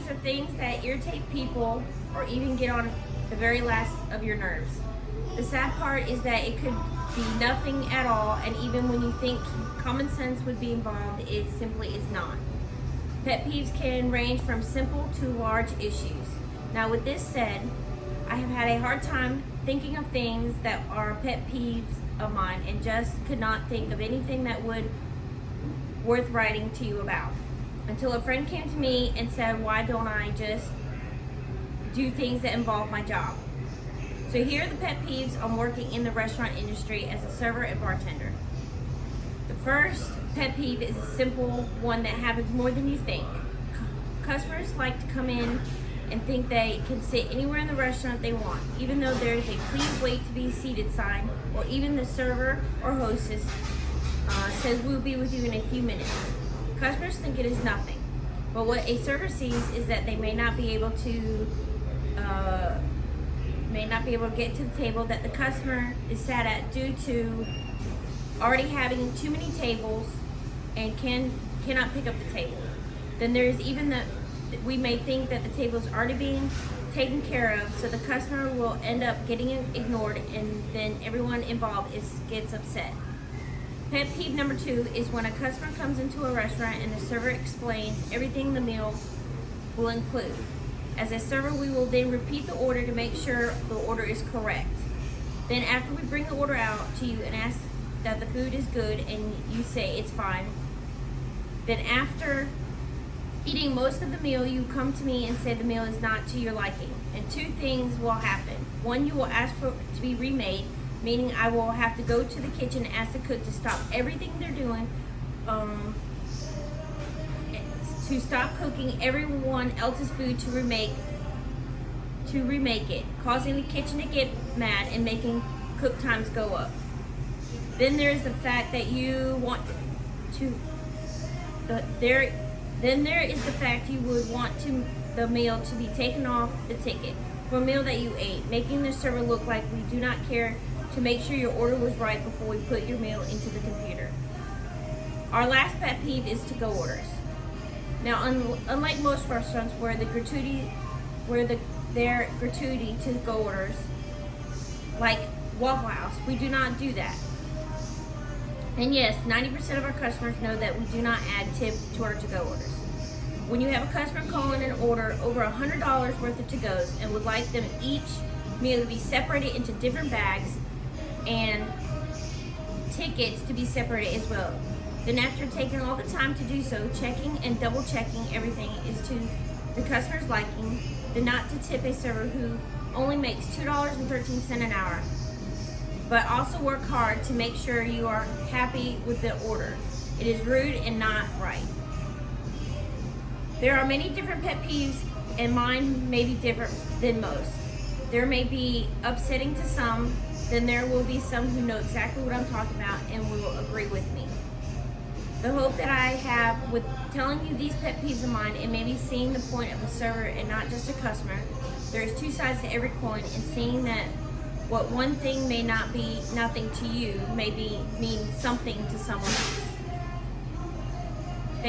peeves are things that irritate people or even get on the very last of your nerves. The sad part is that it could be nothing at all, and even when you think common sense would be involved, it simply is not. Pet peeves can range from simple to large issues. Now, with this said, I have had a hard time thinking of things that are pet peeves of mine and just could not think of anything that would worth writing to you about. Until a friend came to me and said, why don't I just do things that involve my job? So here are the pet peeves on working in the restaurant industry as a server and bartender. The first pet peeve is a simple one that happens more than you think. Customers like to come in and think they can sit anywhere in the restaurant they want, even though there is a please wait to be seated sign, or even the server or hostess says we'll be with you in a few minutes. Customers think it is nothing, but what a server sees is that they may not be able to get to the table that the customer is sat at due to already having too many tables and cannot pick up the table. Then there is even that we may think that the table is already being taken care of, so the customer will end up getting ignored, and then everyone involved gets upset. Pet peeve number 2 is when a customer comes into a restaurant and the server explains everything the meal will include. As a server, we will then repeat the order to make sure the order is correct. Then after we bring the order out to you and ask that the food is good and you say it's fine, then after eating most of the meal, you come to me and say the meal is not to your liking. And 2 things will happen. 1, you will ask for it to be remade, meaning I will have to go to the kitchen and ask the cook to stop everything they're doing, to stop cooking everyone else's food to remake it, causing the kitchen to get mad and making cook times go up. Then there is the fact that you want to Then there is the fact you would want the meal to be taken off the ticket for a meal that you ate, making the server look like we do not care to make sure your order was right before we put your meal into the computer. Our last pet peeve is to-go orders. Now, unlike most restaurants where their gratuity to-go orders, like Waffle House, we do not do that. And yes, 90% of our customers know that we do not add tip to our to-go orders. When you have a customer call in an order over $100 worth of to-goes and would like them each meal to be separated into different bags and tickets to be separated as well, then after taking all the time to do so, checking and double checking everything is to the customer's liking, then not to tip a server who only makes $2.13 an hour, but also work hard to make sure you are happy with the order. It is rude and not right. There are many different pet peeves, and mine may be different than most. There may be upsetting to some, then there will be some who know exactly what I'm talking about and will agree with me. The hope that I have with telling you these pet peeves of mine, and maybe seeing the point of a server and not just a customer. There is 2 sides to every coin, and seeing that what one thing may not be nothing to you may mean something to someone else.